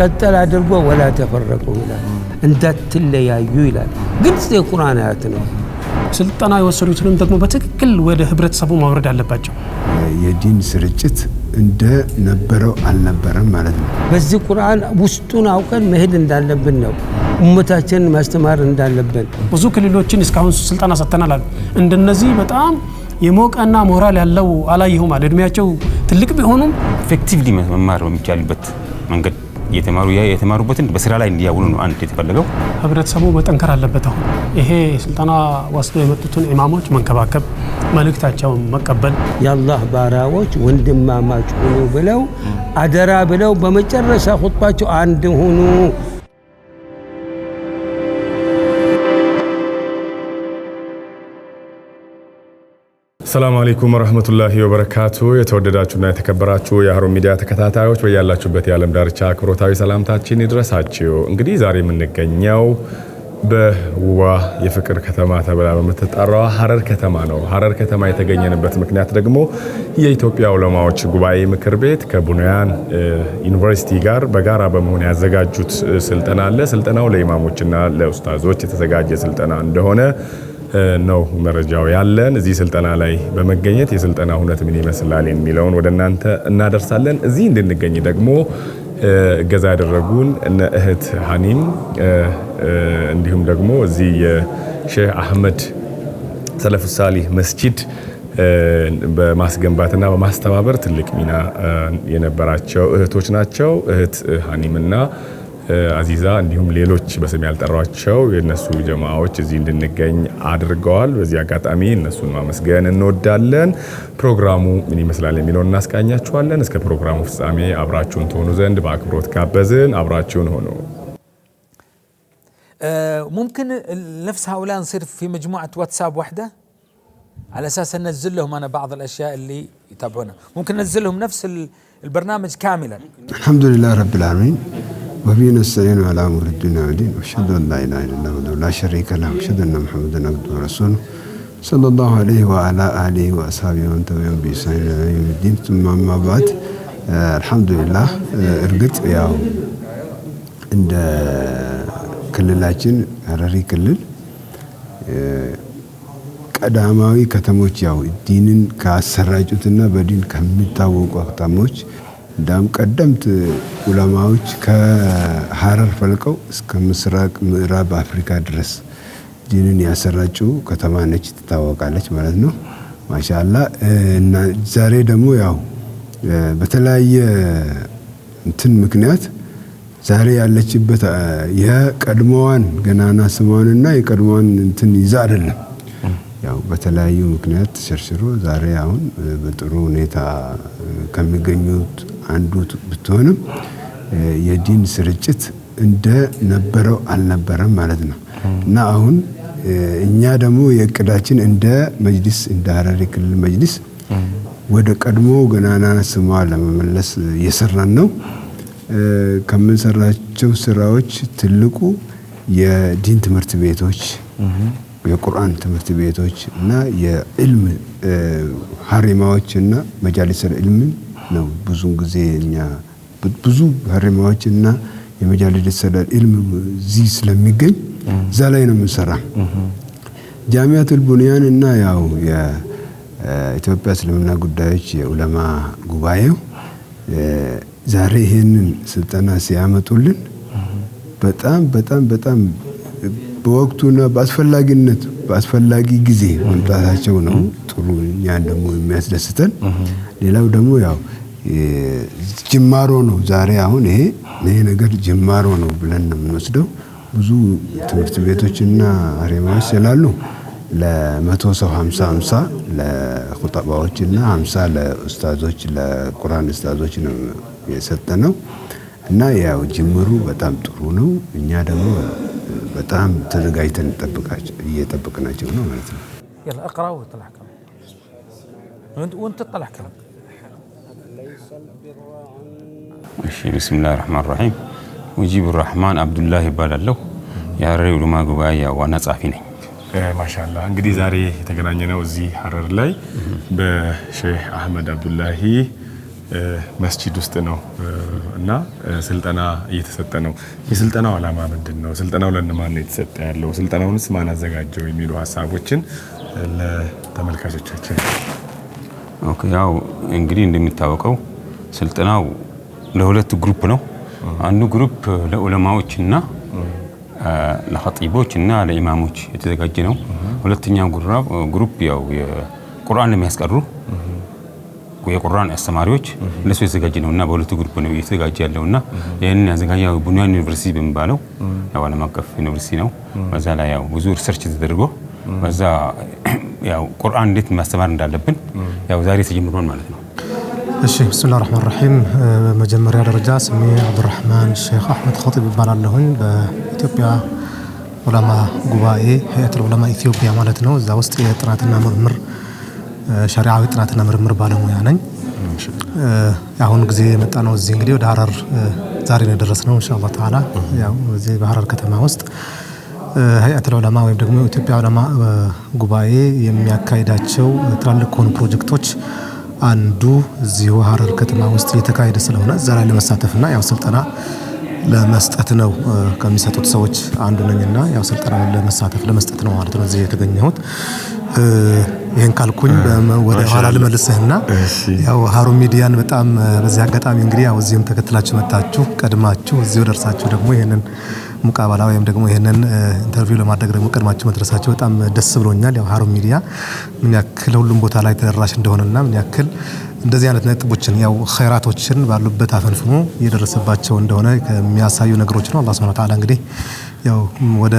ቀጠል አድርጎ ወላ ተፈረቁ ይላል እንዳትለያዩ ይላል ግልጽ የቁርአን አያት ነው ስልጣና የወሰዱትንም ደግሞ በትክክል ወደ ህብረተሰቡ ማውረድ አለባቸው የዲን ስርጭት እንደ ነበረው አልነበረም ማለት ነው በዚህ ቁርአን ውስጡን አውቀን መሄድ እንዳለብን ነው ኡመታችንን ማስተማር እንዳለብን ብዙ ክልሎችን እስካሁን ስልጣና ሰጥተናል እንደነዚህ በጣም የሞቀና ሞራል ያለው አላየሁም እድሜያቸው ትልቅ ቢሆኑም ኢፌክቲቭሊ መማር በሚቻልበት መንገድ የተማሩበትን በስራ ላይ እንዲያውሉ ነው አንድ የተፈለገው ህብረተሰቡ መጠንከር አለበት አሁን ይሄ ስልጣና ወስደው የመጡትን ኢማሞች መንከባከብ መልእክታቸውን መቀበል የአላህ ባሪያዎች ወንድማማች ሆኑ ብለው አደራ ብለው በመጨረሻ ኹጥባቸው አንድ ሆኑ ሰላም አለይኩም ወራህመቱላሂ ወበረካቱ የተወደዳችሁና የተከበራችሁ የሀሩን ሚዲያ ተከታታዮች በያላችሁበት የዓለም ዳርቻ አክብሮታዊ ሰላምታችን ይድረሳችሁ እንግዲህ ዛሬ የምንገኘው በውዋ የፍቅር ከተማ ተብላ በመተጣራው ሐረር ከተማ ነው ሐረር ከተማ የተገኘንበት ምክንያት ደግሞ የኢትዮጵያ ዑለማዎች ጉባኤ ምክር ቤት ከቡንያን ዩኒቨርሲቲ ጋር በጋራ በመሆን ያዘጋጁት ስልጠና አለ ስልጠናው ለኢማሞችና ለኡስታዞች የተዘጋጀ ስልጠና እንደሆነ ነው መረጃው ያለን እዚህ ስልጠና ላይ በመገኘት የስልጠና ሁነት ምን ይመስላል የሚለውን ወደናንተ እናደርሳለን እዚህ እንድንገኝ ደግሞ እገዛ ያደረጉን እነ እህት ሐኒም እንዲሁም ደግሞ እዚህ የሼህ አህመድ ሰለፍ ሳሊህ መስጂድ በማስገንባትና በማስተባበር ትልቅ ሚና የነበራቸው እህቶች ናቸው እህት ሐኒምና አዚዛ እንዲሁም ሌሎች በስም ያልጠራቸው የነሱ ጀማዓዎች እዚህ እንድንገኝ አድርገዋል በዚህ አጋጣሚ እነሱን ማመስገን እንወዳለን ፕሮግራሙ ምን ይመስላል የሚለውን እናስቃኛችኋለን እስከ ፕሮግራሙ ፍጻሜ አብራችሁን ትሆኑ ዘንድ በአክብሮት ጋበዝን አብራችሁን ሆኑ ممكن نفس هؤلاء نصير في مجموعة واتساب واحدة على أساس ننزل لهم أنا بعض الأشياء اللي يتابعونها ممكن ننزل لهم نفس البرنامج كاملا الحمد لله رب العالمين وبه نستعين على امور الدنيا والدين واشهد ان لا اله الا الله وحده لا شريك له واشهد ان محمدا عبده ورسوله صلى الله عليه وعلى اله واصحابه ومن تبعهم باحسان الى يوم الدين ثم اما بعد الحمد لله እርግጥ ያው እንደ ክልላችን ሐረሪ ክልል ቀዳማዊ ከተሞች ያው ዲንን ካሰራጩትና በዲን ከሚታወቁ ከተሞች ዳም ቀደምት ዑለማዎች ከሐረር ፈልቀው እስከ ምስራቅ ምዕራብ አፍሪካ ድረስ ዲንን ያሰራጩ ከተማ ነች ትታወቃለች ማለት ነው ማሻአላህ እና ዛሬ ደግሞ ያው በተለያየ እንትን ምክንያት ዛሬ ያለችበት የቀድሞዋን ገናና ስሟንና የቀድሞዋን እንትን ይዛ አይደለም ያው በተለያዩ ምክንያት ተሸርሽሮ ዛሬ አሁን በጥሩ ሁኔታ ከሚገኙት አንዱ ብትሆንም የዲን ስርጭት እንደ ነበረው አልነበረም ማለት ነው እና አሁን እኛ ደግሞ የቅዳችን እንደ መጅሊስ እንደ ሐረሪ ክልል መጅሊስ ወደ ቀድሞ ገናና ስሟ ለመመለስ እየሰራን ነው ከምንሰራቸው ስራዎች ትልቁ የዲን ትምህርት ቤቶች የቁርአን ትምህርት ቤቶች እና የዕልም ሐሪማዎች እና መጃሊስ ዕልም ነው ብዙ ጊዜ እኛ ብዙ ሐሪማዎች እና የመጃሊስ ዕልም እዚህ ስለሚገኝ እዛ ላይ ነው የምንሰራው ጃሚዓቱል ቡንያን እና ያው የኢትዮጵያ እስልምና ጉዳዮች የዑለማ ጉባኤው ዛሬ ይሄንን ስልጠና ሲያመጡልን በጣም በወቅቱና በአስፈላጊ ጊዜ መምጣታቸው ነው ጥሩ እኛን ደግሞ የሚያስደስተን ሌላው ደግሞ ያው ጅማሮ ነው ዛሬ አሁን ይሄ ነገር ጅማሮ ነው ብለን ነው የምንወስደው ብዙ ትምህርት ቤቶችና ሐሪማዎች ስላሉ ለ100 ሰው 50 ለኹጣባዎችና 50 ለኡስታዞች ለቁርአን ኡስታዞች ነው የሰጠነው እና ያው ጅምሩ በጣም ጥሩ ነው እኛ ደግሞ በጣም ተዘጋጅተን እየጠበቅናቸው ነው ማለት ነው يلا اقرا وطلع كلام وانت تطلع كلام بسم الله الرحمن الرحيم ሙጂብ الرحمن عبد الله ይባላልው የሐረሪ ዑለማ ጉባኤ ዋና ጻፊ ነኝ ማሻአላህ እንግዲህ ዛሬ የተገናኘነው እዚህ ሐረር ላይ በሼህ አህመድ አብዱላሂ መስጂድ ውስጥ ነው እና ስልጠና እየተሰጠ ነው። የስልጠናው ዓላማ ምንድነው? ስልጠናው ለነማን ነው የተሰጠ ያለው? ስልጠናውንስ ማን አዘጋጀው? የሚሉ ሀሳቦችን ለተመልካቾቻችን። ኦኬ፣ ያው እንግዲህ እንደሚታወቀው ስልጠናው ለሁለት ግሩፕ ነው። አንዱ ግሩፕ ለዑለማዎችና ለኸጢቦች እና ለኢማሞች የተዘጋጀ ነው። ሁለተኛው ግሩፕ ያው የቁርአን ለሚያስቀሩ የቁርአን አስተማሪዎች እነሱ የተዘጋጀ ነውና በሁለቱ ግሩፕ ነው የተዘጋጀ ያለውና ይሄንን ያዘጋጀው ቡኒያን ዩኒቨርሲቲ በሚባለው ያው ዓለም አቀፍ ዩኒቨርሲቲ ነው። በዛ ላይ ያው ብዙ ሪሰርች ተደርጎ በዛ ያው ቁርአን እንዴት ማስተማር እንዳለብን ያው ዛሬ ተጀምሯል ማለት ነው። እሺ ብስሚላህ الرحمن الرحيم መጀመሪያ ደረጃ ስሜ አብዱራህማን ሼክ አህመድ ኸጢብ ይባላለሁኝ በኢትዮጵያ ዑለማ ጉባኤ ሀያቱል ዑለማ ኢትዮጵያ ማለት ነው። እዛ ውስጥ የጥናትና ምርምር ሸሪዓዊ ጥናትና ምርምር ባለሙያ ነኝ። አሁን ጊዜ የመጣ ነው እዚህ እንግዲህ ወደ ሐረር ዛሬ ነው የደረስነው ኢንሻአላህ ተዓላ። ያው እዚህ በሐረር ከተማ ውስጥ ሀያቱል ዑለማ ወይም ደግሞ ኢትዮጵያ ዑለማ ጉባኤ የሚያካሂዳቸው ትላልቅ ከሆኑ ፕሮጀክቶች አንዱ እዚሁ ሐረር ከተማ ውስጥ እየተካሄደ ስለሆነ እዛ ላይ ለመሳተፍና ያው ስልጠና ለመስጠት ነው ከሚሰጡት ሰዎች አንዱ ነኝና ያው ስልጠና ለመሳተፍ ለመስጠት ነው ማለት ነው እዚህ የተገኘሁት። ይሄን ካልኩኝ ወደ ኋላ ልመልስህና ያው ሀሩን ሚዲያን በጣም በዚህ አጋጣሚ እንግዲህ ያው እዚህም ተከትላችሁ መጣችሁ ቀድማችሁ እዚሁ ደርሳችሁ ደግሞ ይሄንን ሙቃባላ ወይም ደግሞ ይሄንን ኢንተርቪው ለማድረግ ደግሞ ቀድማችሁ መድረሳችሁ በጣም ደስ ብሎኛል። ያው ሀሩን ሚዲያ ምን ያክል ሁሉም ቦታ ላይ ተደራሽ እንደሆነና ምን ያክል እንደዚህ አይነት ነጥቦችን ያው ኸይራቶችን ባሉበት አፈንፍሞ እየደረሰባቸው እንደሆነ ከሚያሳዩ ነገሮች ነው። አላህ ሱብሓነሁ ወተዓላ እንግዲህ ያው ወደ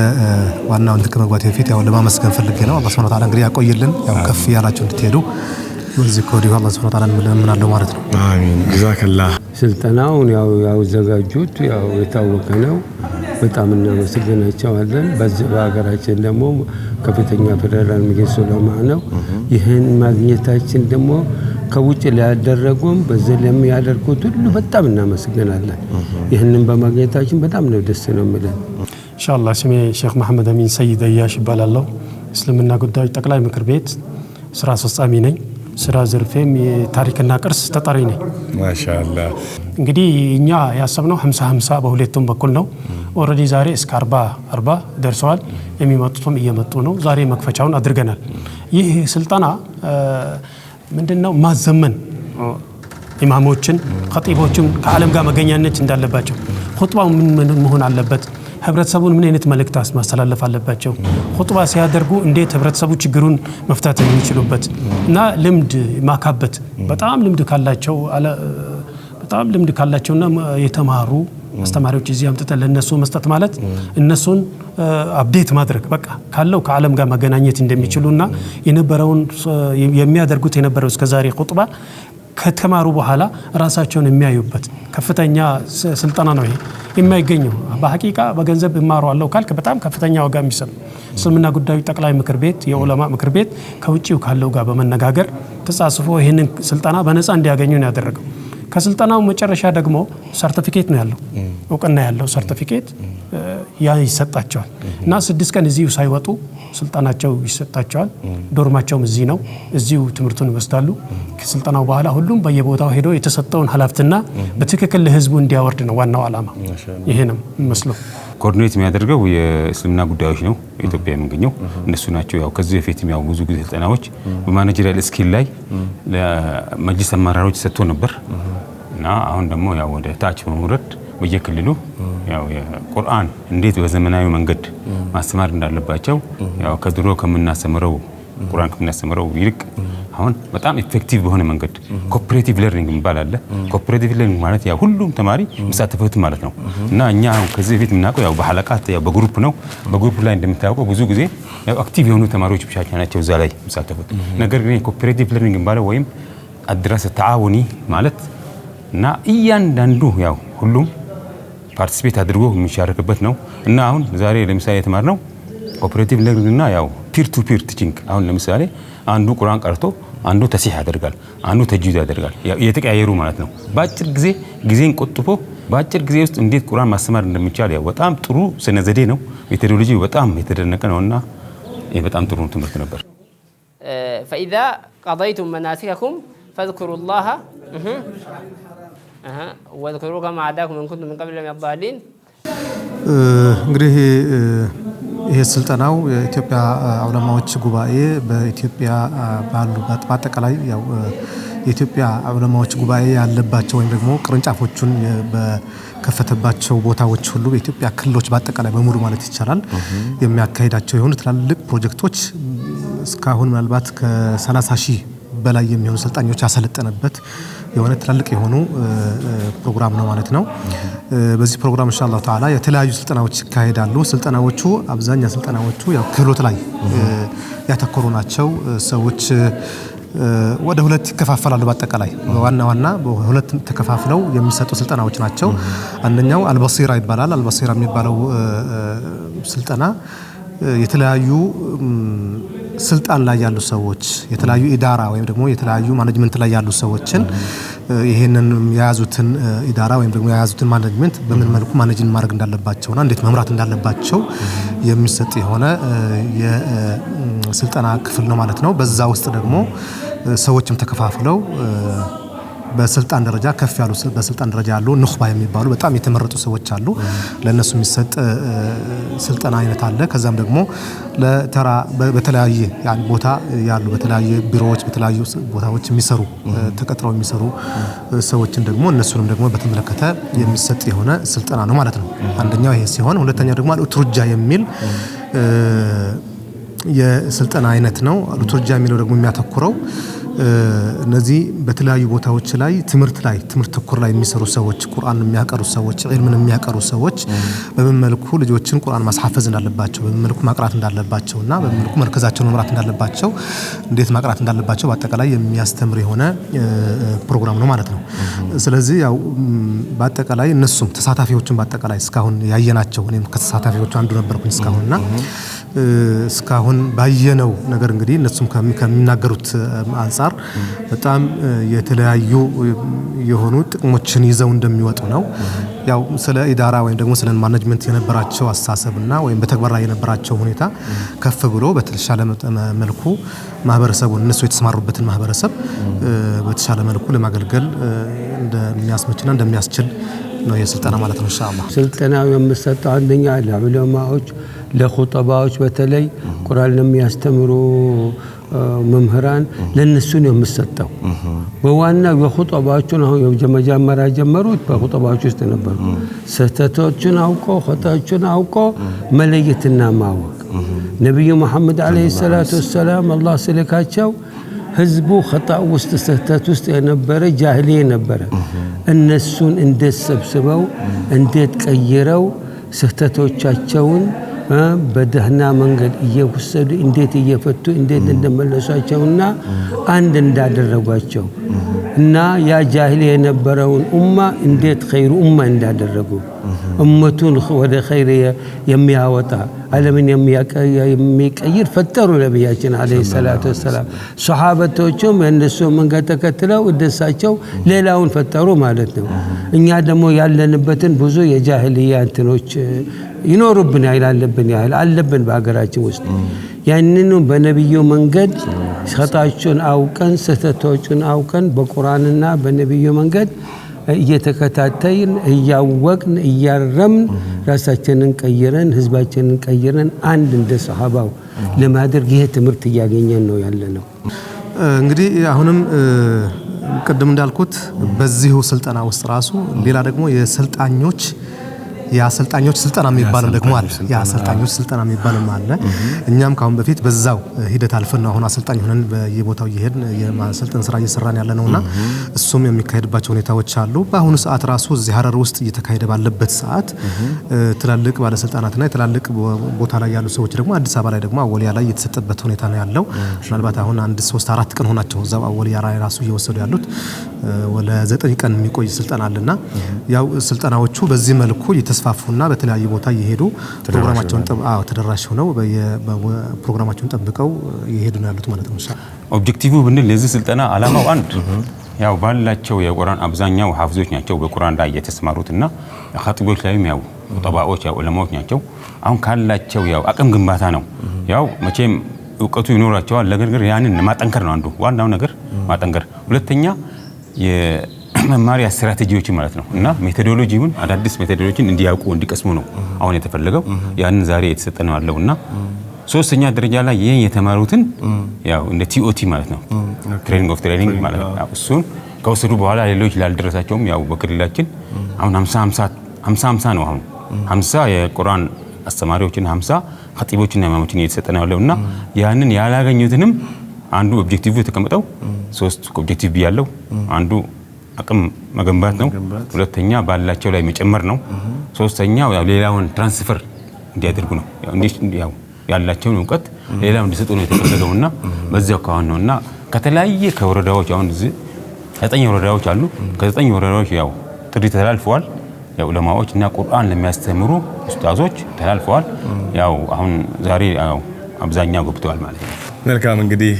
ዋናው እንትን ከመግባት በፊት ያው ለማመስገን ፈልጌ ነው። አላህ ሱብሓነሁ ወተዓላ እንግዲህ ያቆይልን፣ ያው ከፍ ያላችሁ እንድትሄዱ በዚህ ኮዲው አላህ ሱብሓነሁ ወተዓላ እንለምናለሁ ማለት ነው። አሚን ጀዛከላህ። ስልጠናውን ያው ያዘጋጁት ያው የታወቀ ነው። በጣም እናመሰግናቸዋለን። በዚህ በሀገራችን ደግሞ ከፍተኛ ፌደራል መጅሊስ ዑለማ ነው። ይህን ማግኘታችን ደግሞ ከውጭ ላይ ያደረጉም በዚህ ለሚያደርጉት ሁሉ በጣም እናመሰግናለን። ይህንን በማግኘታችን በጣም ነው ደስ ነው የሚለን። ኢንሻአላህ ስሜ ሼክ መሐመድ አሚን ሰይድ አያሽ ይባላለሁ። እስልምና ጉዳዮች ጠቅላይ ምክር ቤት ስራ አስፈጻሚ ነኝ። ስራ ዘርፌም የታሪክና ቅርስ ተጠሪ ነኝ። ማሻአላህ። እንግዲህ እኛ ያሰብነው 50-50 በሁለቱም በኩል ነው። ኦልሬዲ ዛሬ እስከ 40 ደርሰዋል። የሚመጡትም እየመጡ ነው። ዛሬ መክፈቻውን አድርገናል። ይህ ስልጠና ምንድነው ማዘመን ኢማሞችን ኸጢቦችን ከዓለም ጋር መገናኘት እንዳለባቸው፣ ኹጥባው ምን መሆን አለበት፣ ህብረተሰቡን ምን አይነት መልእክት ማስተላለፍ አለባቸው፣ ኹጥባ ሲያደርጉ እንዴት ህብረተሰቡ ችግሩን መፍታት የሚችሉበት እና ልምድ ማካበት በጣም ልምድ ካላቸውና የተማሩ አስተማሪዎች እዚህ አምጥተን ለነሱ መስጠት ማለት እነሱን አፕዴት ማድረግ በቃ ካለው ከዓለም ጋር መገናኘት እንደሚችሉና የነበረውን የሚያደርጉት የነበረው እስከዛሬ ኹጥባ ከተማሩ በኋላ ራሳቸውን የሚያዩበት ከፍተኛ ስልጠና ነው። ይሄ የማይገኘው በሐቂቃ በገንዘብ ይማራሉ ካልክ በጣም ከፍተኛ ዋጋ የሚሰጥ እስልምና ጉዳዮች ጠቅላይ ምክር ቤት የዑለማ ምክር ቤት ከውጪው ካለው ጋር በመነጋገር ተጻጽፎ ይሄንን ስልጠና በነፃ እንዲያገኙ ነው ያደረገው። ከስልጠናው መጨረሻ ደግሞ ሰርቲፊኬት ነው ያለው፣ እውቅና ያለው ሰርቲፊኬት ያ ይሰጣቸዋል እና 6 ቀን እዚሁ ሳይወጡ ስልጠናቸው ይሰጣቸዋል። ዶርማቸውም እዚህ ነው፣ እዚሁ ትምህርቱን ይወስዳሉ። ከስልጠናው በኋላ ሁሉም በየቦታው ሄዶ የተሰጠውን ኃላፊነትና በትክክል ለህዝቡ እንዲያወርድ ነው ዋናው ዓላማ። ይሄ ነው መስሎ ኮኦርዲኔት የሚያደርገው የእስልምና ጉዳዮች ነው ኢትዮጵያ የሚገኘው እነሱ ናቸው። ያው ከዚህ በፊትም ያው ብዙ ጊዜ ስልጠናዎች በማኔጀሪያል ስኪል ላይ ለመጅሊስ አመራሮች ሰጥቶ ነበር እና አሁን ደግሞ ያው ወደ ታች በመውረድ በየክልሉ ያው የቁርአን እንዴት በዘመናዊ መንገድ ማስተማር እንዳለባቸው ያው ከድሮ ከምናስተምረው ቁርአን ከምናስተምረው ይልቅ አሁን በጣም ኢፌክቲቭ በሆነ መንገድ ኮኦፐሬቲቭ ለርኒንግ የሚባል አለ። ኮኦፐሬቲቭ ለርኒንግ ማለት ያው ሁሉም ተማሪ መሳተፍበት ማለት ነው እና እኛ ከዚህ በፊት የምናውቀው ያው በሐለቃት ያው በግሩፕ ነው። በግሩፕ ላይ እንደምታውቀው ብዙ ጊዜ ያው አክቲቭ የሆኑ ተማሪዎች ብቻ ናቸው እዛ ላይ መሳተፉት። ነገር ግን ኮኦፐሬቲቭ ለርኒንግ የሚባለው ወይም አድራስ ተዓውኒ ማለት እና እያንዳንዱ ያው ሁሉም ፓርቲሲፔት አድርጎ የሚሻረክበት ነው እና አሁን ዛሬ ለምሳሌ የተማርነው ኮኦፐሬቲቭ ለርኒንግ እና ያው ፒር ቱ ፒር ቲቺንግ። አሁን ለምሳሌ አንዱ ቁርአን ቀርቶ አንዱ ተሲህ ያደርጋል፣ አንዱ ተጅዊድ ያደርጋል። የተቀያየሩ ማለት ነው። በአጭር ጊዜን ቆጥቦ በአጭር ጊዜ ውስጥ እንዴት ቁርአን ማስተማር እንደሚቻል ያው በጣም ጥሩ ስነ ዘዴ ነው። ሜቶዶሎጂ በጣም የተደነቀ ነውና ይሄ በጣም ጥሩ ትምህርት ነበር። فإذا قضيتم مناسككم فاذكروا الله واذكروا كما عداكم إن كنتم من قبل من الضالين እንግዲህ ይሄ ስልጠናው የኢትዮጵያ ዑለማዎች ጉባኤ በኢትዮጵያ ባሉ በአጠቃላይ ያው የኢትዮጵያ ዑለማዎች ጉባኤ ያለባቸው ወይም ደግሞ ቅርንጫፎቹን በከፈተባቸው ቦታዎች ሁሉ በኢትዮጵያ ክልሎች በአጠቃላይ በሙሉ ማለት ይቻላል የሚያካሂዳቸው የሆኑ ትላልቅ ፕሮጀክቶች እስካሁን ምናልባት ከ30 ሺህ በላይ የሚሆኑ ሰልጣኞች ያሰለጠነበት የሆነ ትላልቅ የሆኑ ፕሮግራም ነው ማለት ነው። በዚህ ፕሮግራም ኢንሻአላህ ተዓላ የተለያዩ ስልጠናዎች ይካሄዳሉ። ስልጠናዎቹ አብዛኛው ስልጠናዎቹ ያው ክህሎት ላይ ያተኮሩ ናቸው። ሰዎች ወደ ሁለት ይከፋፈላሉ። በአጠቃላይ ዋና በሁለት ተከፋፍለው የሚሰጡ ስልጠናዎች ናቸው። አንደኛው አልበሲራ ይባላል። አልበሲራ የሚባለው ስልጠና የተለያዩ ስልጣን ላይ ያሉ ሰዎች የተለያዩ ኢዳራ ወይም ደግሞ የተለያዩ ማኔጅመንት ላይ ያሉ ሰዎችን ይሄንን የያዙትን ኢዳራ ወይም ደግሞ የያዙትን ማኔጅመንት በምን መልኩ ማኔጅን ማድረግ እንዳለባቸውና እንዴት መምራት እንዳለባቸው የሚሰጥ የሆነ የስልጠና ክፍል ነው ማለት ነው። በዛ ውስጥ ደግሞ ሰዎችም ተከፋፍለው በስልጣን ደረጃ ከፍ ያሉ በስልጣን ደረጃ ያሉ ንኽባ የሚባሉ በጣም የተመረጡ ሰዎች አሉ። ለነሱ የሚሰጥ ስልጠና አይነት አለ። ከዛም ደግሞ ለተራ በተለያየ ያን ቦታ ያሉ በተለያየ ቢሮዎች በተለያዩ ቦታዎች የሚሰሩ ተቀጥረው የሚሰሩ ሰዎችን ደግሞ እነሱንም ደግሞ በተመለከተ የሚሰጥ የሆነ ስልጠና ነው ማለት ነው። አንደኛው ይሄ ሲሆን ሁለተኛው ደግሞ አልኡትሩጃ የሚል የስልጠና አይነት ነው። አልኡትሩጃ የሚለው ደግሞ የሚያተኩረው እነዚህ በተለያዩ ቦታዎች ላይ ትምህርት ተኮር ላይ የሚሰሩ ሰዎች ቁርአን የሚያቀሩ ሰዎች ዒልምን የሚያቀሩ ሰዎች በምን መልኩ ልጆችን ቁርአን ማስሐፈዝ እንዳለባቸው በምን መልኩ ማቅራት እንዳለባቸውና በምን መልኩ መርከዛቸውን መምራት እንዳለባቸው እንዴት ማቅራት እንዳለባቸው በአጠቃላይ የሚያስተምር የሆነ ፕሮግራም ነው ማለት ነው። ስለዚህ ያው በአጠቃላይ እነሱም ተሳታፊዎችን በአጠቃላይ እስካሁን ያየናቸው እኔም ከተሳታፊዎቹ አንዱ ነበርኩኝ እስካሁንና እስካሁን ባየነው ነገር እንግዲህ እነሱም ከሚናገሩት አንፃር በጣም የተለያዩ የሆኑ ጥቅሞችን ይዘው እንደሚወጡ ነው። ያው ስለ ኢዳራ ወይም ደግሞ ስለ ማኔጅመንት የነበራቸው አስተሳሰብና ወይም በተግባር ላይ የነበራቸው ሁኔታ ከፍ ብሎ በተሻለ መልኩ ማህበረሰቡን እነሱ የተሰማሩበትን ማህበረሰብ በተሻለ መልኩ ለማገልገል እንደሚያስመችና እንደሚያስችል ነው የስልጠና ማለት ነው። ኢንሻአላህ ስልጠናው የሚሰጠው አንደኛ ለዑለማዎች ለኹጠባዎች በተለይ ቁርአን ለሚያስተምሩ መምህራን ለነሱ ነው የሚሰጠው። በዋናው የኹጠባዎቹን አሁን የመጀመሪያ ጀመሩት በኹጠባዎች ውስጥ ነበሩ። ስህተቶችን አውቆ ኸጣዎችን አውቆ መለየትና ማወቅ ነብዩ መሐመድ አለይሂ ሰላቱ ወሰላም አላህ ስለካቸው ህዝቡ ኸጣ ውስጥ ስህተት ውስጥ የነበረ ጃሂሊያ ነበረ። እነሱን እንዴት ሰብስበው እንዴት ቀይረው ስህተቶቻቸውን በደህና መንገድ እየወሰዱ እንዴት እየፈቱ እንዴት እንደመለሷቸውና አንድ እንዳደረጓቸው እና ያ ጃሂል የነበረውን ኡማ እንዴት ኸይሩ ኡማ እንዳደረጉ ኡመቱን ወደ ኸይር የሚያወጣ ዓለምን የሚቀይር ፈጠሩ ነብያችን አለይሂ ሰላቱ ወሰላም። ሱሐበቶቹም እነሱ መንገድ ተከትለው እደሳቸው ሌላውን ፈጠሩ ማለት ነው። እኛ ደግሞ ያለንበትን ብዙ የጃሂልያ እንትኖች ይኖርብን አለብን በሀገራችን ውስጥ ያንኑ በነብዩ መንገድ ኸጣቸውን አውቀን ስህተቶችን አውቀን በቁርአንና በነብዩ መንገድ እየተከታተልን እያወቅን እያረምን ራሳችንን ቀይረን ህዝባችንን ቀይረን አንድ እንደ ሱሐባው ለማድረግ ይሄ ትምህርት እያገኘን ነው ያለነው። እንግዲህ አሁንም ቅድም እንዳልኩት በዚሁ ስልጠና ውስጥ ራሱ ሌላ ደግሞ የሰልጣኞች ስልጠና የሚባል ደግሞ አለ። የአሰልጣኞች ስልጠና የሚባልም አለ። እኛም ካሁን በፊት በዛው ሂደት አልፈን አሁን አሰልጣኝ ሆነን በየቦታው እየሄድን የማሰልጠን ስራ እየሰራን ያለ ነውና እሱም የሚካሄድባቸው ሁኔታዎች አሉ። በአሁኑ ሰዓት ራሱ እዚህ ሀረር ውስጥ እየተካሄደ ባለበት ሰዓት ትላልቅ ባለስልጣናትና ትላልቅ ቦታ ላይ ያሉ ሰዎች ደግሞ አዲስ አበባ ላይ ደግሞ አወሊያ ላይ የተሰጠበት ሁኔታ ነው ያለው። ምናልባት አሁን 1-3-4 ቀን ሆናቸው እዛው አወሊያ ላይ ራሱ እየወሰዱ ያሉት ወደ 9 ቀን የሚቆይ ስልጠና አለና ያው ስልጠናዎቹ በዚህ መልኩ የተስፋፉና በተለያዩ ቦታ እየሄዱ ፕሮግራማቸውን ተደራሽ ሆነው ፕሮግራማቸውን ጠብቀው እየሄዱ ነው ያሉት ማለት ነው። ኦብጀክቲቭ ብንል ለዚህ ስልጠና አላማው አንድ ያው ባላቸው የቁርአን አብዛኛው ሐፍዞች ናቸው በቁርአን ላይ የተሰማሩትና ኻጢቦች ላይም ያው ኹጠባዎች ያው ዑለማዎች ናቸው። አሁን ካላቸው ያው አቅም ግንባታ ነው። ያው መቼም እውቀቱ ይኖራቸዋል። ነገር ግን ያንን ማጠንከር ነው አንዱ ዋናው ነገር ማጠንከር። ሁለተኛ የመማሪያ ስትራቴጂዎች ማለት ነው እና ሜቶዶሎጂውን አዳዲስ ሜቶዶሎጂን እንዲያውቁ እንዲቀስሙ ነው አሁን የተፈለገው ያንን ዛሬ የተሰጠነው አለውና ሶስተኛ ደረጃ ላይ ይሄን የተማሩትን ያው እንደ ቲኦቲ ማለት ነው ትሬኒንግ ኦፍ ትሬኒንግ ማለት ነው እሱን ከወሰዱ በኋላ ሌሎች ላልደረሳቸውም ያው በክልላችን አሁን 50 ነው አሁን 50 የቁርአን አስተማሪዎችን 50 ኸጢቦችና ኢማሞችን እየተሰጠነው ያለውና ያንን ያላገኙትንም አንዱ ኦብጀክቲቭ የተቀመጠው 3 ኦብጀክቲቭ ያለው አንዱ አቅም መገንባት ነው ሁለተኛ ባላቸው ላይ መጨመር ነው ሶስተኛው ያው ሌላውን ትራንስፈር እንዲያደርጉ ነው ያው ያላቸውን ዕውቀት ሌላው እንዲሰጡ ነው የተፈለገውና በዚያው ካሁን ነውና ከተለያየ ከወረዳዎች አሁን እዚህ 9 ወረዳዎች አሉ ከ9 ወረዳዎች ያው ጥሪ ተላልፈዋል ያው ዑለማዎች እና ቁርአን ለሚያስተምሩ ኡስታዞች ተላልፈዋል ያው አሁን ዛሬ ያው አብዛኛው ገብተዋል ማለት ነው መልካም እንግዲህ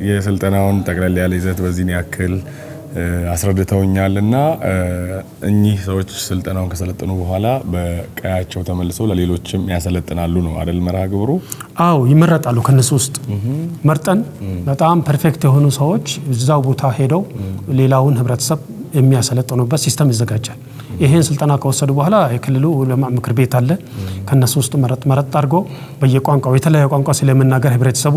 የስልጠናውን ጠቅላላ ያለ ይዘት በዚህ ያክል አስረድተውኛልና እኚህ ሰዎች ስልጠናውን ከሰለጠኑ በኋላ በቀያቸው ተመልሰው ለሌሎችም ያሰለጥናሉ ነው አይደል መርሃ ግብሩ አው ይመረጣሉ ከነሱ ውስጥ መርጠን በጣም ፐርፌክት የሆኑ ሰዎች እዛው ቦታ ሄደው ሌላውን ህብረተሰብ የሚያሰለጥኑበት ሲስተም ይዘጋጃል ይሄን ስልጠና ከወሰዱ በኋላ የክልሉ ዑለማ ምክር ቤት አለ ከነሱ ውስጥ መረጥ አድርጎ በየቋንቋው የተለያየ ቋንቋ ስለምናገር ህብረተሰቡ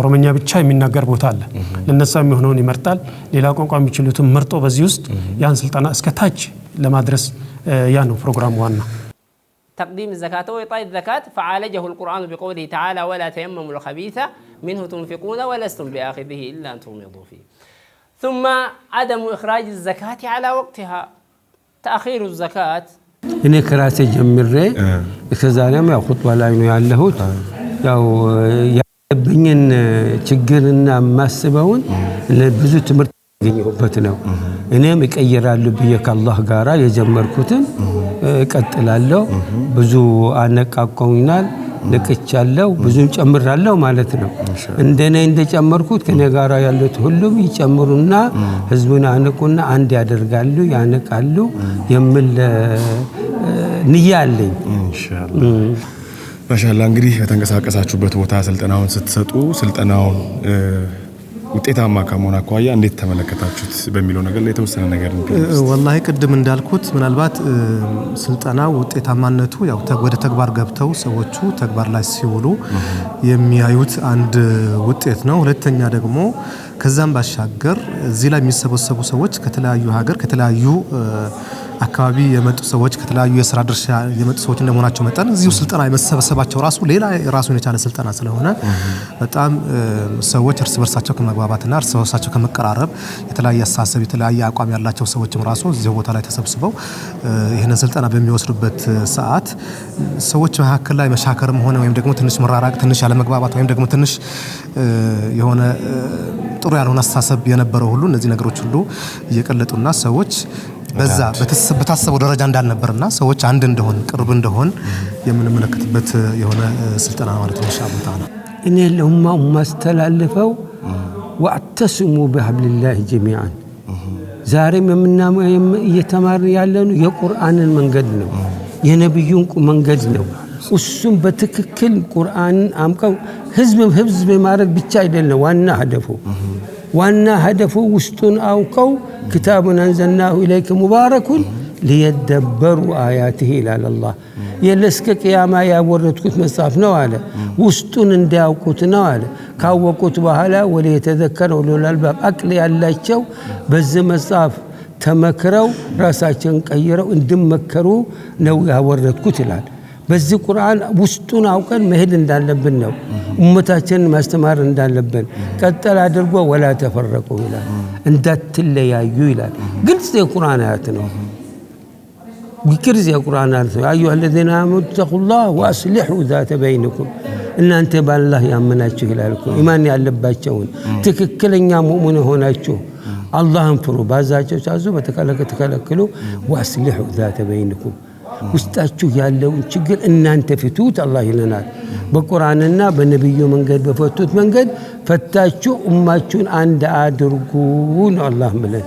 ኦሮሞኛ ብቻ የሚናገር ቦታ አለ ለነሱ የሚሆነውን ይመርጣል ሌላ ቋንቋ የሚችሉትን መርጦ በዚህ ውስጥ ያን ስልጠና እስከ ታች ለማድረስ ያ ነው ፕሮግራሙ ዋና تقديم الزكاة وإعطاء الزكاة فعالجه القرآن بقوله تعالى ولا تيمموا الخبيث منه تنفقون ولستم بآخذه إلا أن تغمضوا فيه ثم عدم إخراج الزكاة على وقتها تأخير الزكاة እኔ ከራሴ ጀምሬ ከዛሬም ያው ኹጥባ ላይ ነው ያለሁት ያው ያለብኝን ችግርና ማስበውን ለብዙ ትምህርት ያገኘሁበት ነው እኔም እቀይራለሁ ብዬ ከአላህ ጋራ የጀመርኩትን እቀጥላለሁ ብዙ አነቃቆኛል ንቅቻለሁ ብዙ ጨምራለሁ ማለት ነው እንደኔ እንደጨመርኩት ከኔ ጋራ ያሉት ሁሉም ይጨምሩና ህዝቡን አንቁና አንድ ያደርጋሉ ያነቃሉ የሚል ንያ አለኝ ኢንሻአላህ ማሻአላህ እንግዲህ በተንቀሳቀሳችሁበት ቦታ ስልጠናውን ስትሰጡ ስልጠናውን ውጤታማ ከመሆን አኳያ እንዴት ተመለከታችሁት በሚለው ነገር ላይ የተወሰነ ነገር ወላሂ ቅድም እንዳልኩት ምናልባት ስልጠናው ውጤታማነቱ ያው ወደ ተግባር ገብተው ሰዎቹ ተግባር ላይ ሲውሉ የሚያዩት አንድ ውጤት ነው ሁለተኛ ደግሞ ከዛም ባሻገር እዚህ ላይ የሚሰበሰቡ ሰዎች ከተለያዩ ሀገር ከተለያዩ አካባቢ የመጡ ሰዎች ከተለያዩ የሥራ ድርሻ የመጡ ሰዎች እንደመሆናቸው መጠን እዚሁ ስልጠና የመሰበሰባቸው ራሱ ሌላ ራሱን የቻለ ስልጠና ስለሆነ በጣም ሰዎች እርስ በርሳቸው ከመግባባትና እርስ በርሳቸው ከመቀራረብ የተለያየ አስተሳሰብ የተለያየ አቋም ያላቸው ሰዎችም ራሱ እዚሁ ቦታ ላይ ተሰብስበው ይሄንን ስልጠና በሚወስዱበት ሰዓት ሰዎች መካከል ላይ መሻከርም ሆነ ወይም ደግሞ ትንሽ መራራቅ ትንሽ ያለ መግባባት ወይም ደግሞ ትንሽ የሆነ ጥሩ ያልሆነ አስተሳሰብ የነበረው ሁሉ እነዚህ ነገሮች ሁሉ እየቀለጡና ሰዎች በዛ በታሰበው ደረጃ እንዳልነበርና ሰዎች አንድ እንደሆን ቅርብ እንደሆን የምንመለከትበት የሆነ ስልጠና ማለት ነው ኢንሻአላህ ተዓላ እኔ ለኡማው ማስተላልፈው ወአተስሙ በሐብሊላህ ጀሚዓን ዛሬም እየተማር ያለነው የቁርአንን መንገድ ነው የነብዩን መንገድ ነው እሱም በትክክል ቁርአንን አምቀው ህዝብ ማድረግ ብቻ አይደለም ዋና ሀደፉ ውስጡን አውቀው كتابنا أنزلناه إليك مبارك ليدبروا آياته إلى الله يلسك قياما يا وردكت مصاف نواله وسطن انداوكت نواله كاوكت بهلا وليتذكر أولو الألباب أكل يالله بز مصاف تمكروا راساچن قيروا اندمكروا ነው ያወረድኩት ይላል በዚህ ቁርአን ውስጡን አውቀን መሄድ እንዳለብን ነው ኡመታችንን ማስተማር እንዳለብን ቀጠል አድርጎ ወላ ተፈረቁ ይላል እንዳትለያዩ ይላል ግልጽ የቁርአን አያት ነው ግልጽ የቁርአን አያት ነው አዩ الذين آمنوا اتقوا الله واصلحوا ذات بينكم እናንተ በአላህ ያመናችሁ ይላል እኮ ኢማን ያለባቸውን ትክክለኛ ሙእሚን ሆናችሁ አላህን ፍሩ ባዛቸው ታዙ በተከለከሉ واصلحوا ذات بينكم ውስጣችሁ ያለውን ችግር እናንተ ፍቱት አላህ ይለናል በቁርአንና በነብዩ መንገድ በፈቱት መንገድ ፈታችሁ ኡማችሁን አንድ አድርጉ ነው አላህ ማለት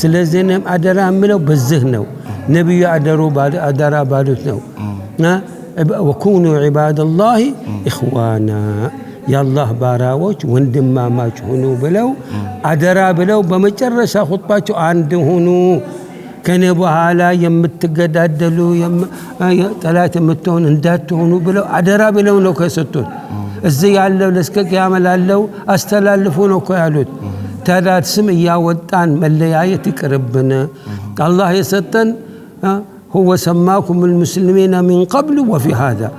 ስለዚህ ነው አደራ ምለው በዚህ ነው ነብዩ አደራ ባሉት ነው وكونوا عباد الله اخوانا የአላህ ባራዎች ወንድማማች ሁኑ ብለው አደራ ብለው በመጨረሻ ኹጥባቸው አንድ ሁኑ ከኔ በኋላ የምትገዳደሉ ጠላት የምትሆን እንዳትሆኑ ብለው አደራ ብለው ነው ከሰጡት እዚህ ያለው ለስከ ቂያማ ላለው አስተላልፉ ነው ያሉት ታዲያ ስም ያወጣን መለያየት ይቅርብን አላህ የሰጠን هو سماكم المسلمين من قبل وفي هذا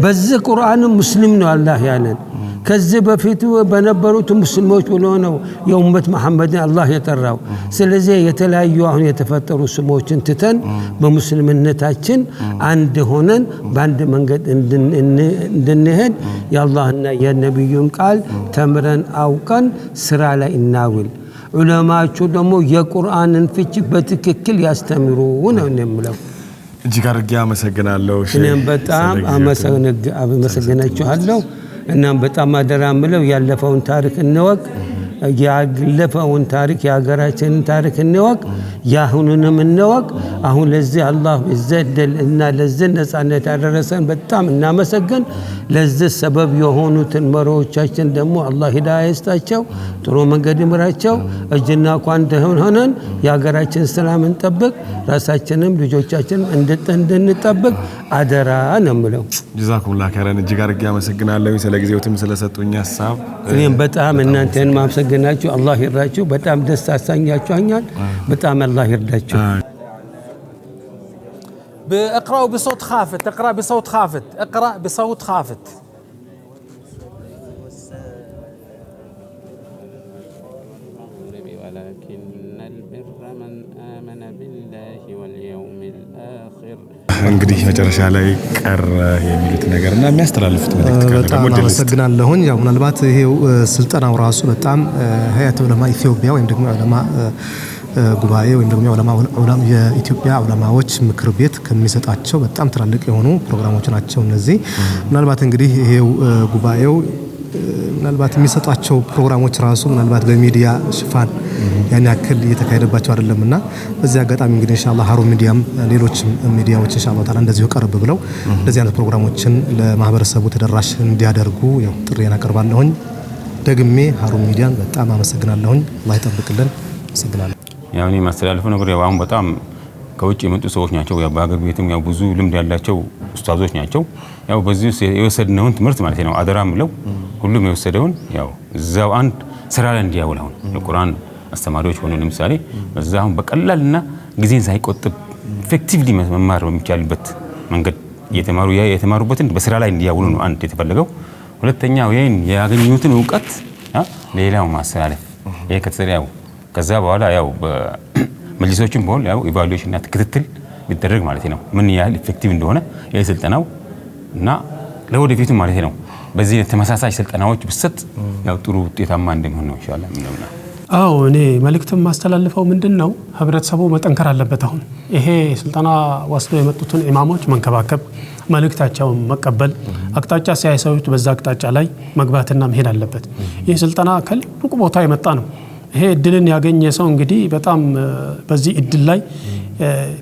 بس قرآن مسلم ነው አላህ ያለን ከዚህ በፊት በነበሩት ሙስሊሞች ብሎ ነው የኡመት መሐመድን አላህ የጠራው ስለዚህ የተለያዩ አሁን የተፈጠሩ ስሞችን ትተን በሙስሊምነታችን አንድ ሆነን በአንድ መንገድ እንድንሄድ የአላህና የነብዩን ቃል ተምረን አውቀን ስራ ላይ እናውል ዑለማዎቹ ደግሞ የቁርአንን ፍቺ በትክክል ያስተምሩ ነው የምለው እጅግ አድርጌ አመሰግናለሁ እኔም በጣም አመሰግናችኋለሁ እናም በጣም አደራ ምለው ያለፈውን ታሪክ እንወቅ ያለፈውን ታሪክ የሀገራችንን ታሪክ እንወቅ ያሁኑንም እንወቅ አሁን ለዚህ አላህ ይዘደል እና ለዚህ ነፃነት ያደረሰን በጣም እናመሰግን ለዚህ ሰበብ የሆኑትን መሪዎቻችን ደግሞ አላህ ሂዳያ ይስጣቸው ጥሩ መንገድ ይምራቸው እጅና ኳንተ ሆነን የሀገራችን ሰላም እንጠብቅ ራሳችንም ልጆቻችንም እንድንጠብቅ አደራ ነው የምለው ጀዛኩሙላህ ኸይራን እጅግ አድርጌ አመሰግናለሁ ስለ ጊዜውትም ስለሰጡኝ ሐሳብ እኔም በጣም እናንተን ማመሰግናችሁ አላህ ይርዳችሁ በጣም ደስ አሳኛችኋል በጣም አላህ ይርዳችሁ اقرأوا بصوت خافت اقرأ بصوت خافت اقرأ بصوت خافت ولكن البر من آمن بالله واليوم الآخر እንግዲህ መጨረሻ ላይ ቀረ የሚሉት ነገርና የሚያስተላልፉት መልእክት ካለ በጣም አመሰግናለሁኝ ያው ምናልባት ይሄው ስልጠናው ራሱ በጣም ሀያት ዑለማ ኢትዮጵያ ወይም ደግሞ ዑለማ ጉባኤ ወይም ደግሞ ዑለማ የኢትዮጵያ ዑለማዎች ምክር ቤት ከሚሰጣቸው በጣም ትላልቅ የሆኑ ፕሮግራሞች ናቸው እነዚህ ምናልባት እንግዲህ ይሄው ጉባኤው ምናልባት የሚሰጣቸው ፕሮግራሞች ራሱ ምናልባት በሚዲያ ሽፋን ያን ያክል እየተካሄደባቸው አይደለምና በዚህ አጋጣሚ እንግዲህ ኢንሻአላህ ሀሩን ሚዲያም ሌሎችም ሚዲያዎች ኢንሻአላህ ታላ እንደዚሁ ቀርብ ብለው እንደዚህ አይነት ፕሮግራሞችን ለማህበረሰቡ ተደራሽ እንዲያደርጉ ያው ጥሪዬን አቀርባለሁኝ ደግሜ ሀሩን ሚዲያን በጣም አመሰግናለሁኝ አላህ ይጠብቅልን አመሰግናለሁ ያው እኔ ማስተላለፈው ነገር ያው አሁን በጣም ከውጭ የመጡ ሰዎች ናቸው ያው በአገር ቤትም ያው ብዙ ልምድ ያላቸው ኡስታዞች ናቸው ያው በዚህ የወሰድነውን ትምህርት ማለት ነው አደራ ምለው ሁሉም የወሰደውን ያው እዛው አንድ ስራ ላይ እንዲያውለው የቁርአን አስተማሪዎች ሆኖ ለምሳሌ በዛው በቀላልና ጊዜን ሳይቆጥብ ኢፌክቲቭሊ መማር በሚቻልበት መንገድ የተማሩበትን በስራ ላይ እንዲያውሉ ነው አንድ የተፈለገው ሁለተኛው ይሄን ያገኙትን ዕውቀት ሌላው ማስተላለፍ ይሄ ከተሰራው ከዛ በኋላ ያው በመጅሊሶችም በኋላ ያው ኢቫሉዌሽን እና ክትትል ቢደረግ ማለት ነው ምን ያህል ኢፌክቲቭ እንደሆነ የስልጠናው እና ለወደፊቱ ማለት ነው በዚህ ተመሳሳይ ስልጠናዎች ብሰጥ ያው ጥሩ ውጤታማ እንደሚሆን ነው ኢንሻአላህ ምንውና አው እኔ መልእክትም ማስተላልፈው ምንድነው ህብረተሰቡ መጠንከር አለበት አሁን ይሄ ስልጠና ወስዶ የመጡትን ኢማሞች መንከባከብ መልእክታቸውን መቀበል አቅጣጫ ሲያሳዩት በዛ አቅጣጫ ላይ መግባትና መሄድ አለበት ይሄ ስልጠና ከልቁ ቦታ የመጣ ነው ይሄ እድልን ያገኘ ሰው እንግዲህ በጣም በዚህ እድል ላይ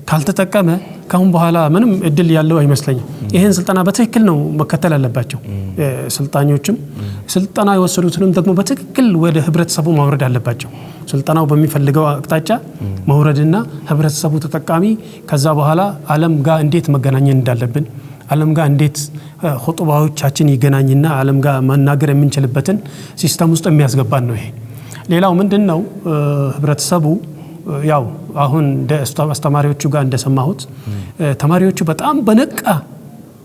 ካልተጠቀመ ካሁን በኋላ ምንም እድል ያለው አይመስለኝም ይሄን ስልጠና በትክክል ነው መከተል አለባቸው ስልጣኞችም ስልጠና የወሰዱትንም ደግሞ በትክክል ወደ ህብረተሰቡ ማውረድ አለባቸው ስልጠናው በሚፈልገው አቅጣጫ ማውረድና ህብረተሰቡ ተጠቃሚ ከዛ በኋላ ዓለም ጋር እንዴት መገናኘት እንዳለብን ዓለም ጋር እንዴት ኹጥባዎቻችን ይገናኝና ዓለም ጋር መናገር የምንችልበትን ሲስተም ውስጥ የሚያስገባን ነው ይሄ ሌላው ምንድነው ህብረተሰቡ ያው አሁን አስተማሪዎቹ ጋር እንደሰማሁት ተማሪዎቹ በጣም በነቃ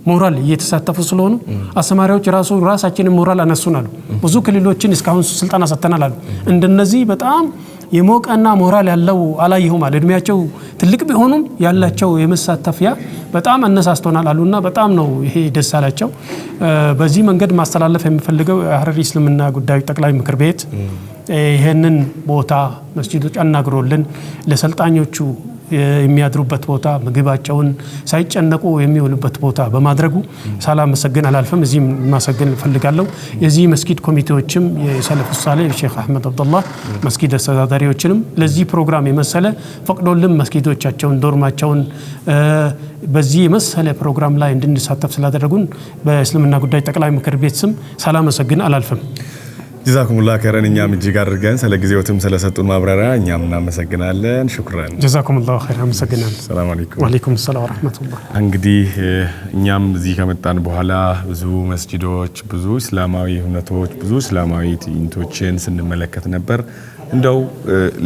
ሞራል እየተሳተፉ ስለሆኑ አስተማሪዎች ራሳችንን ሞራል አነሱናል ብዙ ክልሎችን እስካሁን ስልጣና ሰጥተናል አሉ እንደነዚህ በጣም የሞቀና ሞራል ያለው አላየሁም አለ እድሜያቸው ትልቅ ቢሆኑም ያላቸው የመሳተፊያ በጣም አነሳስቶናል አሉና በጣም ነው ይሄ ደስ አላቸው በዚህ መንገድ ማስተላለፍ የሚፈልገው የሐረሪ እስልምና ጉዳዮች ጠቅላይ ምክር ቤት ይሄንን ቦታ መስጂዶች አናግሮልን ለሰልጣኞቹ የሚያድሩበት ቦታ ምግባቸውን ሳይጨነቁ የሚውሉበት ቦታ በማድረጉ ሳላመሰግን አላልፍም። እዚህም ማሰገን ፈልጋለሁ። የዚህ መስጊድ ኮሚቴዎችም የሰለፍ ሷሊህ ሼክ አህመድ አብዱላህ መስጊድ አስተዳዳሪዎችንም ለዚህ ፕሮግራም የመሰለ ፈቅዶልን መስጊዶቻቸውን ዶርማቸውን በዚህ የመሰለ ፕሮግራም ላይ እንድንሳተፍ ስላደረጉን በእስልምና ጉዳይ ጠቅላይ ምክር ቤት ስም ሳላመሰግን አላልፍም። ጀዛኩሙላህ ከረን እኛም እጅግ አድርገን ስለ ጊዜውትም ስለሰጡን ማብራሪያ እኛም እናመሰግናለን። ሹክራን ጀዛኩሙላህ ኸይር። አመሰግናለሁ። ሰላም አለይኩም። ወአለይኩም ሰላም ወራህመቱላህ። እንግዲህ እኛም እዚህ ከመጣን በኋላ ብዙ መስጂዶች፣ ብዙ እስላማዊ ሁነቶች፣ ብዙ እስላማዊ ትዕይንቶችን ስንመለከት ነበር። እንደው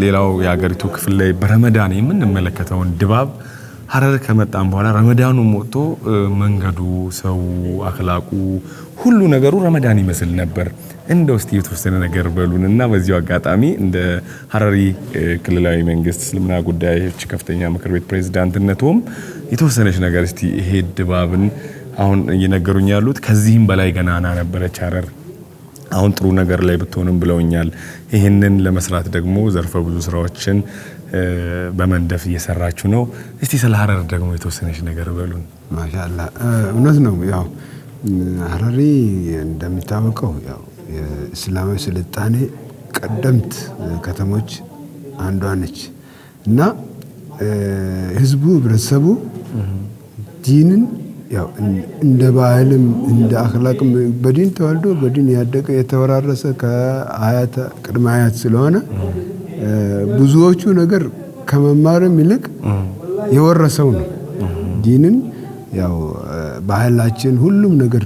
ሌላው የሀገሪቱ ክፍል ላይ በረመዳን የምንመለከተውን ድባብ ሀረር ከመጣን በኋላ ረመዳኑም ወጥቶ መንገዱ፣ ሰው፣ አኽላቁ ሁሉ ነገሩ ረመዳን ይመስል ነበር። እንደው እስቲ የተወሰነ ነገር በሉንና በዚሁ አጋጣሚ እንደ ሀረሪ ክልላዊ መንግስት እስልምና ጉዳዮች ከፍተኛ ምክር ቤት ፕሬዝዳንትነቶም የተወሰነች ነገር እስቲ ይሄ ድባብን አሁን እየነገሩኝ ያሉት ከዚህም በላይ ገናና ነበረች ሀረር አሁን ጥሩ ነገር ላይ ብትሆንም ብለውኛል። ይሄንን ለመስራት ደግሞ ዘርፈ ብዙ ስራዎችን በመንደፍ እየሰራችሁ ነው። እስቲ ስለ ሀረር ደግሞ የተወሰነች ነገር በሉን። ማሻአላህ እውነት ነው። ያው ሀረሪ እንደሚታወቀው ያው የእስላማዊ ስልጣኔ ቀደምት ከተሞች አንዷ ነች እና ህዝቡ ህብረተሰቡ ዲንን ያው እንደ ባህልም እንደ አኽላቅም በዲን ተወልዶ በዲን ያደገ የተወራረሰ ከአያት ቅድመ አያት ስለሆነ ብዙዎቹ ነገር ከመማርም ይልቅ የወረሰው ነው። ዲንን ያው ባህላችን ሁሉም ነገር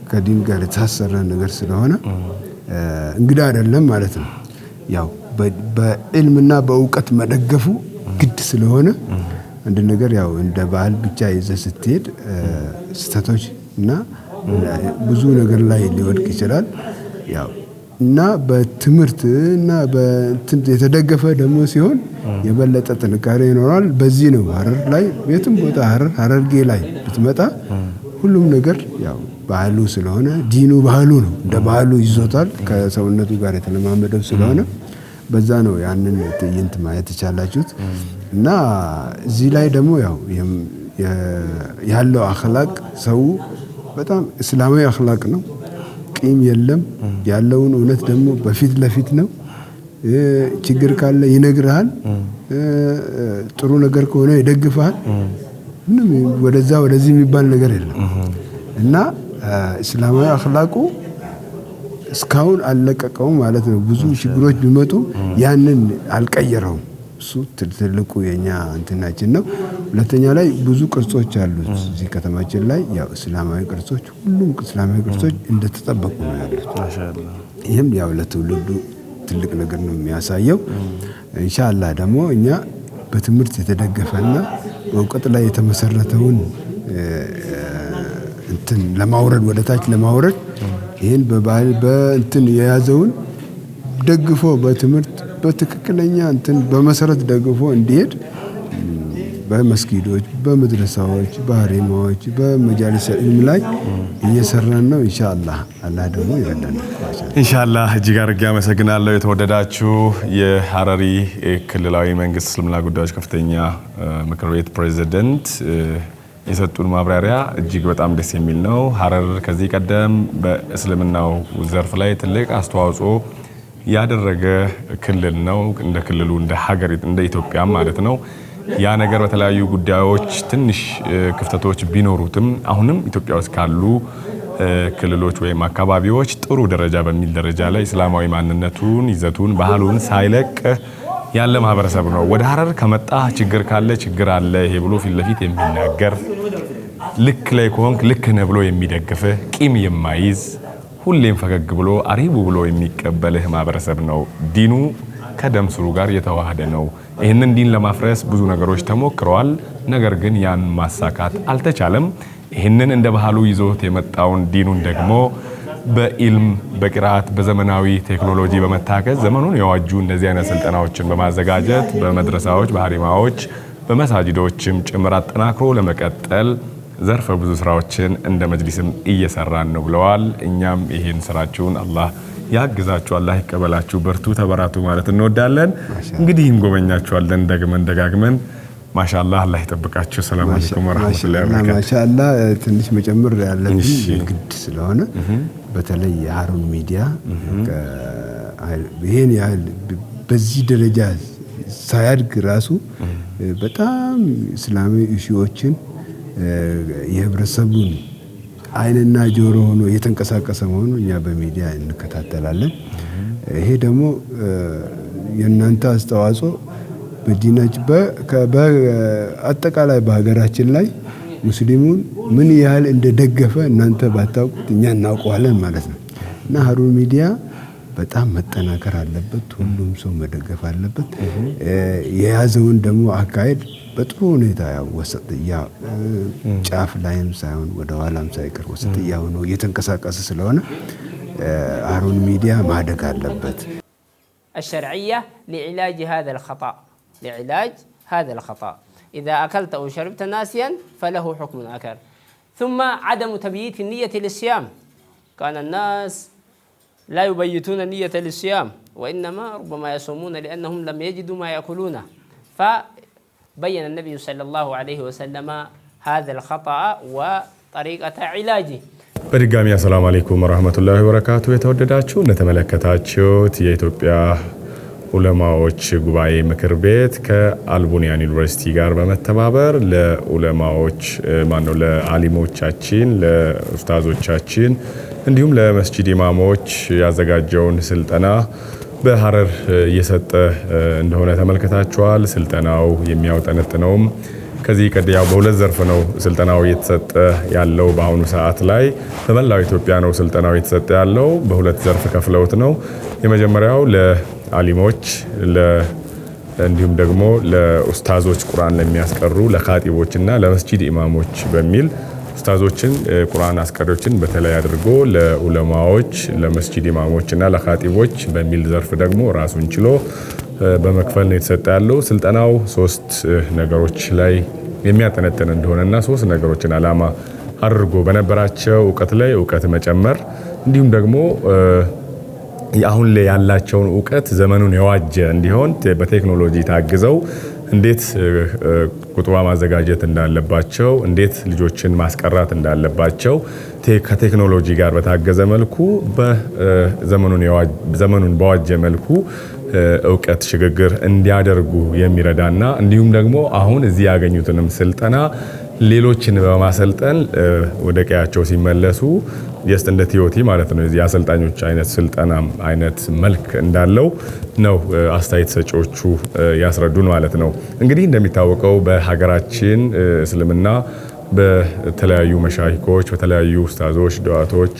ከዲን ጋር የተሳሰረ ነገር ስለሆነ እንግዳ አይደለም ማለት ነው። ያው በዕልምና በእውቀት መደገፉ ግድ ስለሆነ አንድ ነገር ያው እንደ ባህል ብቻ ይዘህ ስትሄድ ስህተቶች እና ብዙ ነገር ላይ ሊወድቅ ይችላል። ያው እና በትምህርት እና በእንትን የተደገፈ ደግሞ ሲሆን የበለጠ ጥንካሬ ይኖራል። በዚህ ነው ሀረር ላይ የትም ቦታ ሀረርጌ ላይ ብትመጣ ሁሉም ነገር ያው ባህሉ ስለሆነ ዲኑ ባህሉ ነው። እንደ ባህሉ ይዞታል ከሰውነቱ ጋር የተለማመደው ስለሆነ በዛ ነው ያንን ትዕይንት ማየት የቻላችሁት። እና እዚህ ላይ ደግሞ ያው ያለው አኽላቅ ሰው በጣም እስላማዊ አኽላቅ ነው። ቂም የለም። ያለውን እውነት ደግሞ በፊት ለፊት ነው። ችግር ካለ ይነግርሃል። ጥሩ ነገር ከሆነ ይደግፋል። ምንም ወደዛ ወደዚህ የሚባል ነገር የለም። እና እስላማዊ አኽላቁ እስካሁን አልለቀቀውም ማለት ነው። ብዙ ችግሮች ቢመጡ ያንን አልቀየረውም። እሱ ትልቁ የኛ እንትናችን ነው። ሁለተኛ ላይ ብዙ ቅርጾች አሉት እዚህ ከተማችን ላይ ያው እስላማዊ ቅርጾች፣ ሁሉም እስላማዊ ቅርጾች እንደተጠበቁ ነው ያሉት። ማሻአላህ። ይሄም ያው ለትውልዱ ትልቅ ነገር ነው የሚያሳየው። ኢንሻአላህ ደግሞ እኛ በትምህርት የተደገፈና በእውቀት ላይ የተመሰረተውን እንትን ለማውረድ ወደታች ለማውረድ ይሄን በባህል በእንትን የያዘውን ደግፎ በትምህርት በትክክለኛ እንትን በመሰረት ደግፎ እንዲሄድ በመስጊዶች፣ በመድረሳዎች፣ በሀሪማዎች፣ በመጃሊስ ዒልም ላይ እየሰራን ነው። ኢንሻአላህ አላህ ደግሞ ይረዳናል። ኢንሻአላህ እጅግ አድርጌ አመሰግናለሁ። የተወደዳችሁ የሀረሪ ክልላዊ መንግስት እስልምና ጉዳዮች ከፍተኛ ምክር ቤት ፕሬዝዳንት የሰጡን ማብራሪያ እጅግ በጣም ደስ የሚል ነው። ሀረር ከዚህ ቀደም በእስልምናው ዘርፍ ላይ ትልቅ አስተዋጽኦ ያደረገ ክልል ነው። እንደ ክልሉ እንደ ሀገር እንደ ኢትዮጵያ ማለት ነው። ያ ነገር በተለያዩ ጉዳዮች ትንሽ ክፍተቶች ቢኖሩትም አሁንም ኢትዮጵያ ውስጥ ካሉ ክልሎች ወይም አካባቢዎች ጥሩ ደረጃ በሚል ደረጃ ላይ እስላማዊ ማንነቱን፣ ይዘቱን፣ ባህሉን ሳይለቅ ያለ ማህበረሰብ ነው። ወደ ሀረር ከመጣ ችግር ካለ ችግር አለ ይሄ ብሎ ፊት ለፊት የሚናገር ልክ ላይ ከሆንክ ልክ ነህ ብሎ የሚደግፍህ ቂም የማይዝ ሁሌም ፈገግ ብሎ አሪቡ ብሎ የሚቀበልህ ማህበረሰብ ነው። ዲኑ ከደም ስሩ ጋር የተዋሃደ ነው። ይህንን ዲን ለማፍረስ ብዙ ነገሮች ተሞክረዋል። ነገር ግን ያን ማሳካት አልተቻለም። ይህንን እንደ ባህሉ ይዞት የመጣውን ዲኑን ደግሞ በኢልም፣ በቂራት፣ በዘመናዊ ቴክኖሎጂ በመታገዝ ዘመኑን የዋጁ እንደዚህ አይነት ስልጠናዎችን በማዘጋጀት በመድረሳዎች፣ በሀሪማዎች፣ በመሳጅዶችም ጭምር አጠናክሮ ለመቀጠል ዘርፈ ብዙ ስራዎችን እንደ መጅሊስም እየሰራን ነው ብለዋል። እኛም ይህን ስራችሁን አላህ ያግዛችሁ፣ አላህ ይቀበላችሁ፣ በርቱ፣ ተበራቱ ማለት እንወዳለን። እንግዲህ እንጎበኛችኋለን ደግመን ደጋግመን። ማሻአላህ አላህ ይጠብቃችሁ። ሰላም አለይኩም ወራህመቱላሂ ወበረካቱ። ማሻአላህ ትንሽ መጨመር ያለብን ግድ ስለሆነ በተለይ የሃሩን ሚዲያ ይሄን ያህል በዚህ ደረጃ ሳያድግ ራሱ በጣም እስላማዊ ኢሹዎችን የህብረተሰቡን አይንና ጆሮ ሆኖ የተንቀሳቀሰ መሆኑ እኛ በሚዲያ እንከታተላለን። ይሄ ደግሞ የእናንተ አስተዋጽኦ በዲናችን በአጠቃላይ በሀገራችን ላይ ሙስሊሙን ምን ያህል እንደደገፈ እናንተ ባታውቁት እኛ እናውቀዋለን ማለት ነው። እና ሃሩን ሚዲያ በጣም መጠናከር አለበት። ሁሉም ሰው መደገፍ አለበት። የያዘውን ደግሞ አካሄድ በጥሩ ሁኔታ ያው ወሰጥያ ጫፍ ላይም ሳይሆን ወደ ኋላም ሳይቀር ወሰጥያ ሆኖ እየተንቀሳቀሰ ስለሆነ ሃሩን ሚዲያ ማደግ አለበት። الشرعية لعلاج هذا الخطأ لعلاج هذا الخطأ إذا أكلت أو شربت ناسيا فله حكم آخر. ثم عدم تبييت النية للصيام. كان الناس لا يبيتون نية للصيام وإنما ربما يصومون لأنهم لم يجدوا ما يأكلونه. فبين النبي صلى الله عليه وسلم هذا الخطأ وطريقة علاجه. በድጋሚ አሰላሙ አለይኩም ወራህመቱላሂ ወበረካቱ። የተወደዳችሁ እንደተመለከታችሁት የኢትዮጵያ ዑለማዎች ጉባኤ ምክር ቤት ከአልቡንያን ዩኒቨርሲቲ ጋር በመተባበር ለዑለማዎች ለዓሊሞቻችን ለኡስታዞቻችን እንዲሁም ለመስጂድ ኢማሞች ያዘጋጀውን ስልጠና በሐረር እየሰጠ እንደሆነ ተመልክታችኋል። ስልጠናው የሚያውጠነጥነውም ከዚህ ቀደም በሁለት ዘርፍ ነው ስልጠናው እየተሰጠ ያለው። በአሁኑ ሰዓት ላይ በመላው ኢትዮጵያ ነው ስልጠናው እየተሰጠ ያለው። በሁለት ዘርፍ ከፍለውት ነው። የመጀመሪያው ለዓሊሞች እንዲሁም ደግሞ ለኡስታዞች ቁርአን ለሚያስቀሩ ለኻጢቦችና ለመስጂድ ኢማሞች በሚል ኡስታዞችን ቁርአን አስቀሪዎችን በተለይ አድርጎ ለዑለማዎች ለመስጂድ ኢማሞችና ለኻጢቦች በሚል ዘርፍ ደግሞ ራሱን ችሎ በመክፈል ነው የተሰጠ ያለው። ስልጠናው ሶስት ነገሮች ላይ የሚያጠነጥን እንደሆነና ሶስት ነገሮችን አላማ አድርጎ በነበራቸው እውቀት ላይ እውቀት መጨመር እንዲሁም ደግሞ አሁን ላይ ያላቸውን እውቀት ዘመኑን የዋጀ እንዲሆን በቴክኖሎጂ ታግዘው እንዴት ቁጥባ ማዘጋጀት እንዳለባቸው እንዴት ልጆችን ማስቀራት እንዳለባቸው ከቴክኖሎጂ ጋር በታገዘ መልኩ ዘመኑን በዋጀ መልኩ እውቀት ሽግግር እንዲያደርጉ የሚረዳና እንዲሁም ደግሞ አሁን እዚህ ያገኙትንም ስልጠና ሌሎችን በማሰልጠን ወደ ቀያቸው ሲመለሱ ጀስት እንደ ቲዮቲ ማለት ነው እዚህ አሰልጣኞች አይነት ስልጠና አይነት መልክ እንዳለው ነው አስተያየት ሰጪዎቹ ያስረዱን ማለት ነው። እንግዲህ እንደሚታወቀው በሀገራችን እስልምና በተለያዩ መሻይኮች በተለያዩ ኡስታዞች ዱዓቶች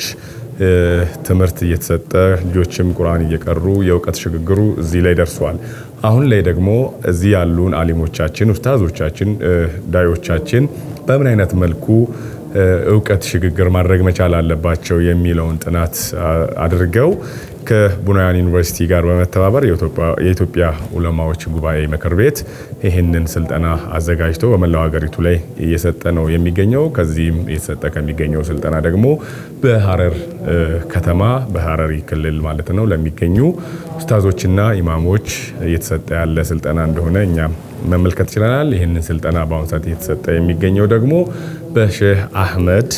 ትምህርት እየተሰጠ ልጆችም ቁርአን እየቀሩ የእውቀት ሽግግሩ እዚህ ላይ ደርሷል። አሁን ላይ ደግሞ እዚህ ያሉን ዓሊሞቻችን ኡስታዞቻችን ዳዮቻችን በምን አይነት መልኩ እውቀት ሽግግር ማድረግ መቻል አለባቸው የሚለውን ጥናት አድርገው ከቡናያን ዩኒቨርሲቲ ጋር በመተባበር የኢትዮጵያ ዑለማዎች ጉባኤ ምክር ቤት ይህንን ስልጠና አዘጋጅቶ በመላው ሀገሪቱ ላይ እየሰጠ ነው የሚገኘው። ከዚህም እየተሰጠ ከሚገኘው ስልጠና ደግሞ በሐረር ከተማ በሐረሪ ክልል ማለት ነው ለሚገኙ ኡስታዞችና ኢማሞች እየተሰጠ ያለ ስልጠና እንደሆነ እኛም መመልከት ችለናል። ይህንን ስልጠና በአሁኑ ሰዓት እየተሰጠ የሚገኘው ደግሞ በሼህ አህመድ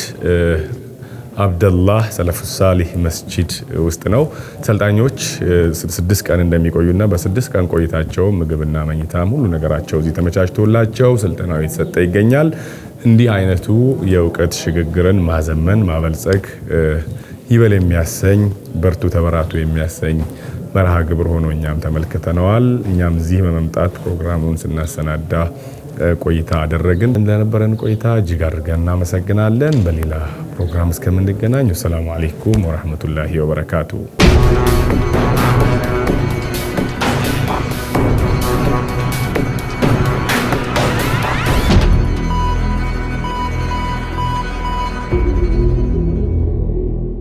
አብደላህ ሰለፉ ሳሊህ መስጂድ ውስጥ ነው። ሰልጣኞች 6 ቀን እንደሚቆዩና በ6 ቀን ቆይታቸው ምግብና መኝታም ሁሉ ነገራቸው እዚህ ተመቻችቶላቸው ስልጠናው የተሰጠ ይገኛል። እንዲህ አይነቱ የእውቀት ሽግግርን ማዘመን ማበልጸግ ይበል የሚያሰኝ በርቱ ተበራቱ የሚያሰኝ መርሃ ግብር ሆኖ እኛም ተመልክተነዋል። እኛም እዚህ በመምጣት ፕሮግራሙን ስናሰናዳ ቆይታ አደረግን። እንደነበረን ቆይታ እጅግ አድርገን እናመሰግናለን። በሌላ ፕሮግራም እስከምንገናኝ ሰላም አለይኩም ወራህመቱላሂ ወበረካቱ።